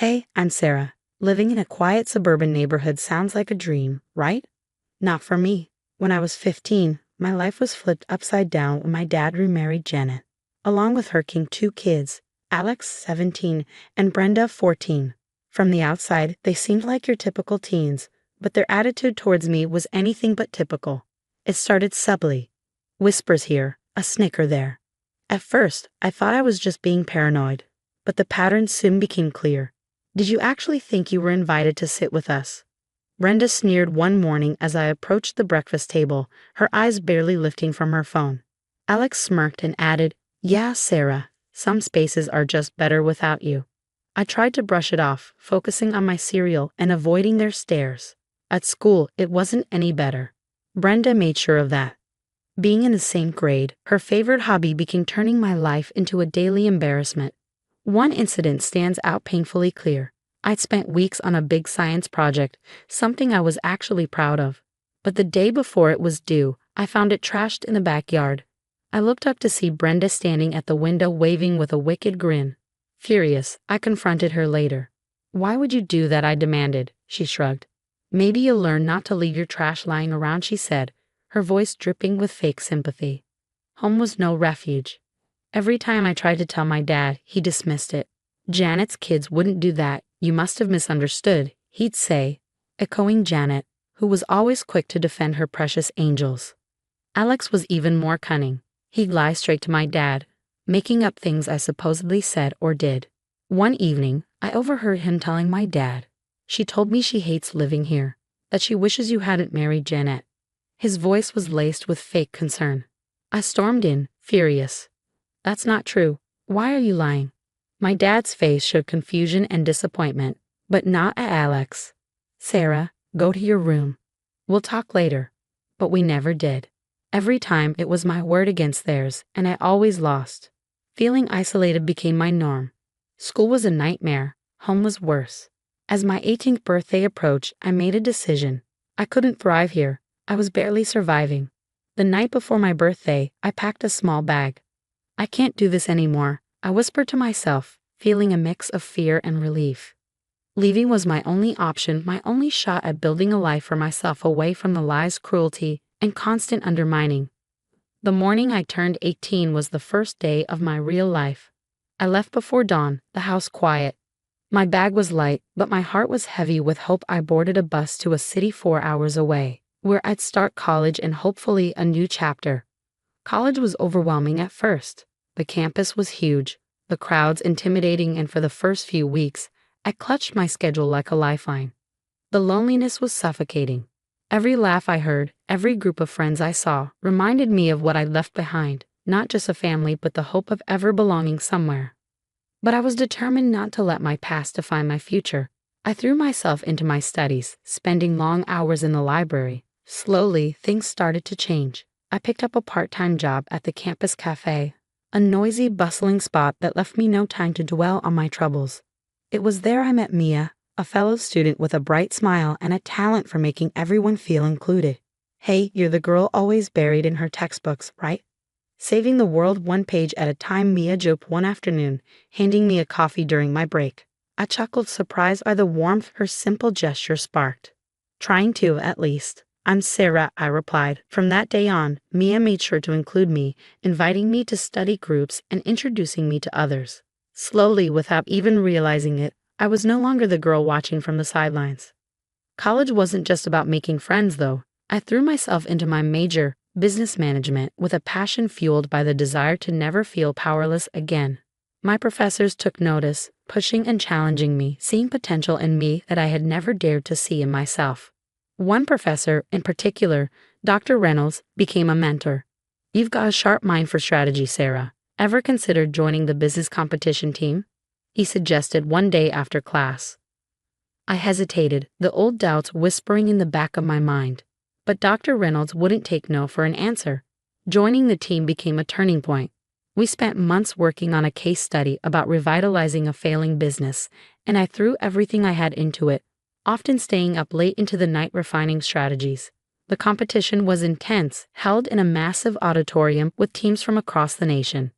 Hey, I'm Sarah. Living in a quiet suburban neighborhood sounds like a dream, right? Not for me. When I was 15, my life was flipped upside down when my dad remarried Janet. Along with her came two kids, Alex, 17, and Brenda, 14. From the outside, they seemed like your typical teens, but their attitude towards me was anything but typical. It started subtly. Whispers here, a snicker there. At first, I thought I was just being paranoid, but the pattern soon became clear. Did you actually think you were invited to sit with us? Brenda sneered one morning as I approached the breakfast table, her eyes barely lifting from her phone. Alex smirked and added, "Yeah, Sarah, some spaces are just better without you." I tried to brush it off, focusing on my cereal and avoiding their stares. At school, it wasn't any better. Brenda made sure of that. Being in the same grade, her favorite hobby became turning my life into a daily embarrassment. One incident stands out painfully clear. I'd spent weeks on a big science project, something I was actually proud of. But the day before it was due, I found it trashed in the backyard. I looked up to see Brenda standing at the window waving with a wicked grin. Furious, I confronted her later. "Why would you do that?" I demanded. She shrugged. "Maybe you'll learn not to leave your trash lying around," she said, her voice dripping with fake sympathy. Home was no refuge. Every time I tried to tell my dad, he dismissed it. "Janet's kids wouldn't do that. You must have misunderstood," he'd say, echoing Janet, who was always quick to defend her precious angels. Alex was even more cunning. He'd lie straight to my dad, making up things I supposedly said or did. One evening, I overheard him telling my dad, "She told me she hates living here, that she wishes you hadn't married Janet." His voice was laced with fake concern. I stormed in, furious. "That's not true. Why are you lying?" My dad's face showed confusion and disappointment, but not at Alex. "Sarah, go to your room. We'll talk later." But we never did. Every time it was my word against theirs, and I always lost. Feeling isolated became my norm. School was a nightmare. Home was worse. As my 18th birthday approached, I made a decision. I couldn't thrive here. I was barely surviving. The night before my birthday, I packed a small bag. "I can't do this anymore," I whispered to myself, feeling a mix of fear and relief. Leaving was my only option, my only shot at building a life for myself away from the lies, cruelty, and constant undermining. The morning I turned 18 was the first day of my real life. I left before dawn, the house quiet. My bag was light, but my heart was heavy with hope. I boarded a bus to a city 4 hours away, where I'd start college and hopefully a new chapter. College was overwhelming at first. The campus was huge, the crowds intimidating, and for the first few weeks, I clutched my schedule like a lifeline. The loneliness was suffocating. Every laugh I heard, every group of friends I saw, reminded me of what I'd left behind, not just a family but the hope of ever belonging somewhere. But I was determined not to let my past define my future. I threw myself into my studies, spending long hours in the library. Slowly, things started to change. I picked up a part-time job at the campus cafe, a noisy, bustling spot that left me no time to dwell on my troubles. It was there I met Mia, a fellow student with a bright smile and a talent for making everyone feel included. "Hey, you're the girl always buried in her textbooks, right?" Saving the world one page at a time, Mia joked one afternoon, handing me a coffee during my break. I chuckled, surprised by the warmth her simple gesture sparked. "Trying to, at least." "I'm Sarah," I replied. From that day on, Mia made sure to include me, inviting me to study groups and introducing me to others. Slowly, without even realizing it, I was no longer the girl watching from the sidelines. College wasn't just about making friends, though. I threw myself into my major, business management, with a passion fueled by the desire to never feel powerless again. My professors took notice, pushing and challenging me, seeing potential in me that I had never dared to see in myself. One professor, in particular, Dr. Reynolds, became a mentor. "You've got a sharp mind for strategy, Sarah. Ever considered joining the business competition team?" he suggested one day after class. I hesitated, the old doubts whispering in the back of my mind. But Dr. Reynolds wouldn't take no for an answer. Joining the team became a turning point. We spent months working on a case study about revitalizing a failing business, and I threw everything I had into it, often staying up late into the night refining strategies. The competition was intense, held in a massive auditorium with teams from across the nation.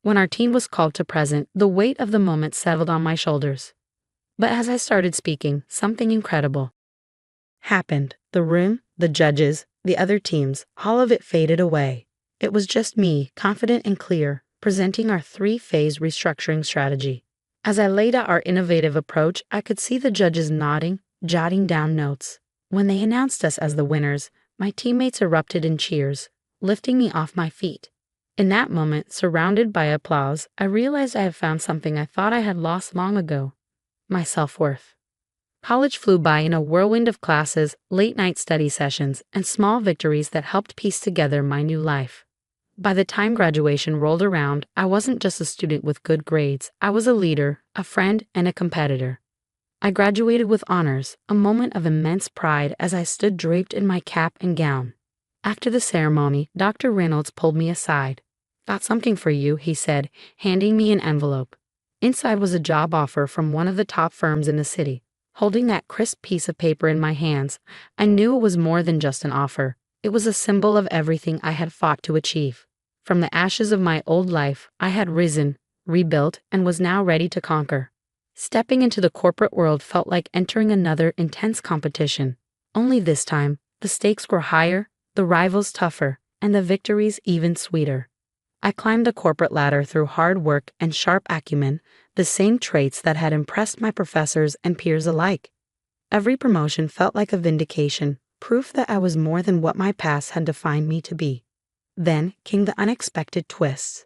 When our team was called to present, the weight of the moment settled on my shoulders. But as I started speaking, something incredible happened. The room, the judges, the other teams, all of it faded away. It was just me, confident and clear, presenting our three-phase restructuring strategy. As I laid out our innovative approach, I could see the judges nodding, jotting down notes. When they announced us as the winners, my teammates erupted in cheers, lifting me off my feet. In that moment, surrounded by applause, I realized I had found something I thought I had lost long ago: my self-worth. College flew by in a whirlwind of classes, late-night study sessions, and small victories that helped piece together my new life. By the time graduation rolled around, I wasn't just a student with good grades. I was a leader, a friend, and a competitor. I graduated with honors, a moment of immense pride as I stood draped in my cap and gown. After the ceremony, Dr. Reynolds pulled me aside. "Got something for you," he said, handing me an envelope. Inside was a job offer from one of the top firms in the city. Holding that crisp piece of paper in my hands, I knew it was more than just an offer. It was a symbol of everything I had fought to achieve. From the ashes of my old life, I had risen, rebuilt, and was now ready to conquer. Stepping into the corporate world felt like entering another intense competition. Only this time, the stakes were higher, the rivals tougher, and the victories even sweeter. I climbed the corporate ladder through hard work and sharp acumen, the same traits that had impressed my professors and peers alike. Every promotion felt like a vindication, proof that I was more than what my past had defined me to be. Then came the unexpected twists.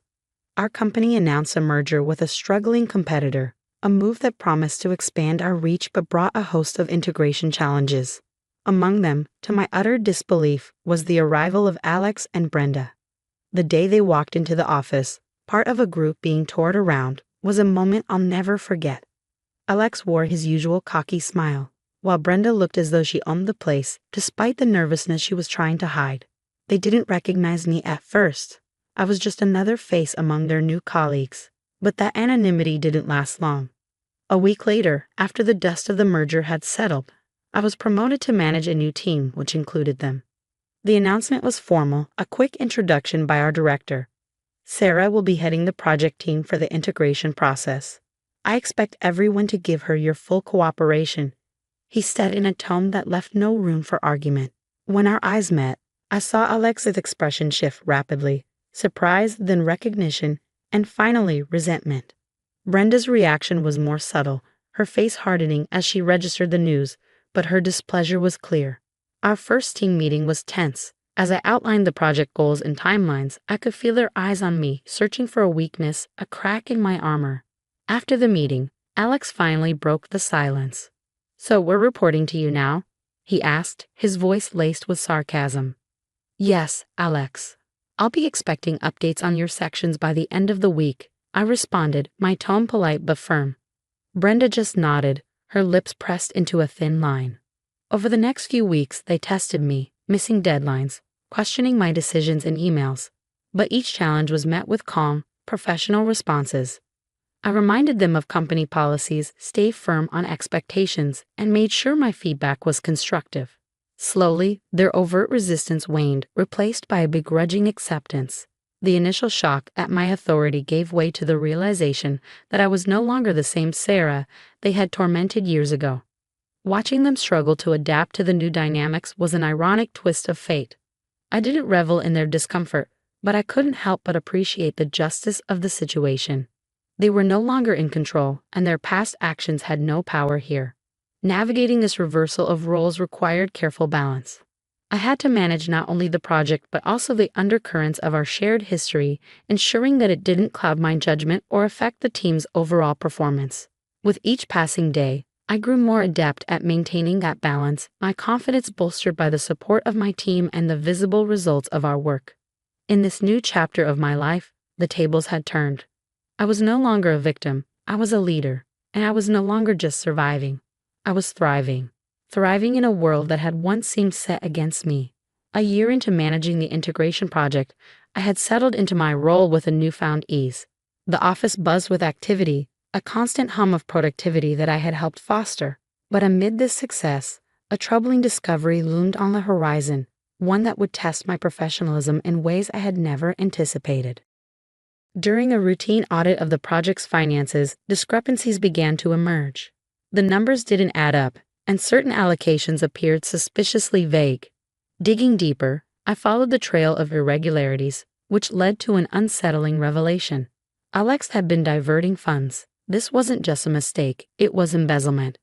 Our company announced a merger with a struggling competitor, a move that promised to expand our reach but brought a host of integration challenges. Among them, to my utter disbelief, was the arrival of Alex and Brenda. The day they walked into the office, part of a group being toured around, was a moment I'll never forget. Alex wore his usual cocky smile, while Brenda looked as though she owned the place, despite the nervousness she was trying to hide. They didn't recognize me at first. I was just another face among their new colleagues. But that anonymity didn't last long. A week later, after the dust of the merger had settled, I was promoted to manage a new team, which included them. The announcement was formal, a quick introduction by our director. "Sarah will be heading the project team for the integration process. I expect everyone to give her your full cooperation," he said in a tone that left no room for argument. When our eyes met, I saw Alex's expression shift rapidly: surprise, then recognition, and finally resentment. Brenda's reaction was more subtle, her face hardening as she registered the news, but her displeasure was clear. Our first team meeting was tense. As I outlined the project goals and timelines, I could feel their eyes on me, searching for a weakness, a crack in my armor. After the meeting, Alex finally broke the silence. "So we're reporting to you now?" he asked, his voice laced with sarcasm. "Yes, Alex. I'll be expecting updates on your sections by the end of the week," I responded, my tone polite but firm. Brenda just nodded, her lips pressed into a thin line. Over the next few weeks, they tested me, missing deadlines, questioning my decisions and emails. But each challenge was met with calm, professional responses. I reminded them of company policies, stayed firm on expectations, and made sure my feedback was constructive. Slowly, their overt resistance waned, replaced by a begrudging acceptance. The initial shock at my authority gave way to the realization that I was no longer the same Sarah they had tormented years ago. Watching them struggle to adapt to the new dynamics was an ironic twist of fate. I didn't revel in their discomfort, but I couldn't help but appreciate the justice of the situation. They were no longer in control, and their past actions had no power here. Navigating this reversal of roles required careful balance. I had to manage not only the project but also the undercurrents of our shared history, ensuring that it didn't cloud my judgment or affect the team's overall performance. With each passing day, I grew more adept at maintaining that balance, my confidence bolstered by the support of my team and the visible results of our work. In this new chapter of my life, the tables had turned. I was no longer a victim, I was a leader, and I was no longer just surviving. I was thriving. Thriving in a world that had once seemed set against me. A year into managing the integration project, I had settled into my role with a newfound ease. The office buzzed with activity, a constant hum of productivity that I had helped foster. But amid this success, a troubling discovery loomed on the horizon, one that would test my professionalism in ways I had never anticipated. During a routine audit of the project's finances, discrepancies began to emerge. The numbers didn't add up, and certain allocations appeared suspiciously vague. Digging deeper, I followed the trail of irregularities, which led to an unsettling revelation. Alex had been diverting funds. This wasn't just a mistake, it was embezzlement.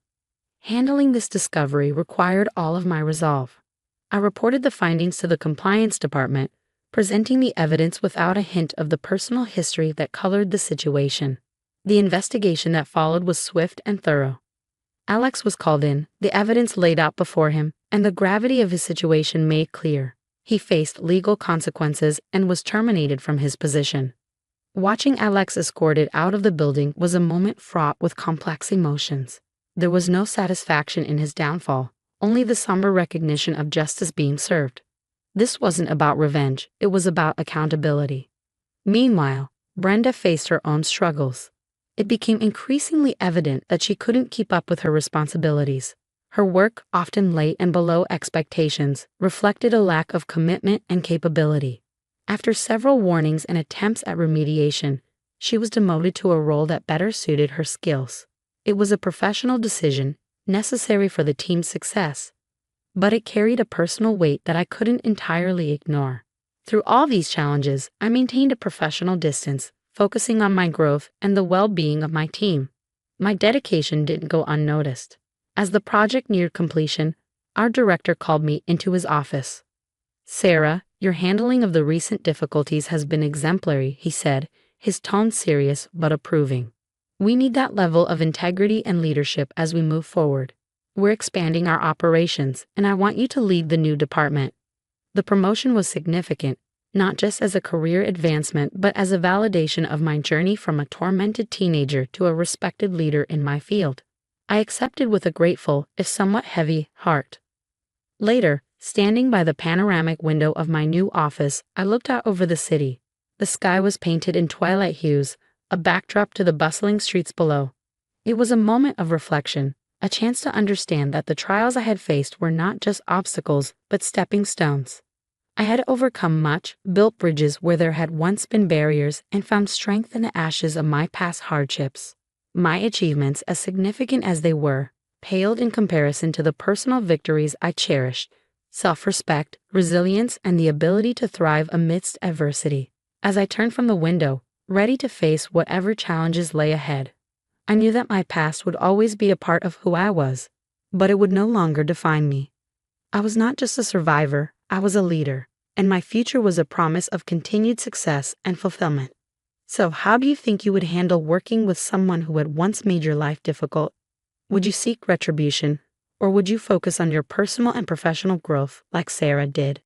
Handling this discovery required all of my resolve. I reported the findings to the compliance department, presenting the evidence without a hint of the personal history that colored the situation. The investigation that followed was swift and thorough. Alex was called in, the evidence laid out before him, and the gravity of his situation made clear. He faced legal consequences and was terminated from his position. Watching Alex escorted out of the building was a moment fraught with complex emotions. There was no satisfaction in his downfall, only the somber recognition of justice being served. This wasn't about revenge, it was about accountability. Meanwhile, Brenda faced her own struggles. It became increasingly evident that she couldn't keep up with her responsibilities. Her work, often late and below expectations, reflected a lack of commitment and capability. After several warnings and attempts at remediation, she was demoted to a role that better suited her skills. It was a professional decision, necessary for the team's success, but it carried a personal weight that I couldn't entirely ignore. Through all these challenges, I maintained a professional distance, focusing on my growth and the well-being of my team. My dedication didn't go unnoticed. As the project neared completion, our director called me into his office. "Sarah, your handling of the recent difficulties has been exemplary," he said, his tone serious but approving. "We need that level of integrity and leadership as we move forward. We're expanding our operations, and I want you to lead the new department." The promotion was significant, not just as a career advancement but as a validation of my journey from a tormented teenager to a respected leader in my field. I accepted with a grateful, if somewhat heavy, heart. Later, standing by the panoramic window of my new office, I looked out over the city. The sky was painted in twilight hues, a backdrop to the bustling streets below. It was a moment of reflection, a chance to understand that the trials I had faced were not just obstacles, but stepping stones. I had overcome much, built bridges where there had once been barriers, and found strength in the ashes of my past hardships. My achievements, as significant as they were, paled in comparison to the personal victories I cherished: self-respect, resilience, and the ability to thrive amidst adversity. As I turned from the window, ready to face whatever challenges lay ahead, I knew that my past would always be a part of who I was, but it would no longer define me. I was not just a survivor, I was a leader, and my future was a promise of continued success and fulfillment. So how do you think you would handle working with someone who had once made your life difficult? Would you seek retribution, or would you focus on your personal and professional growth like Sarah did?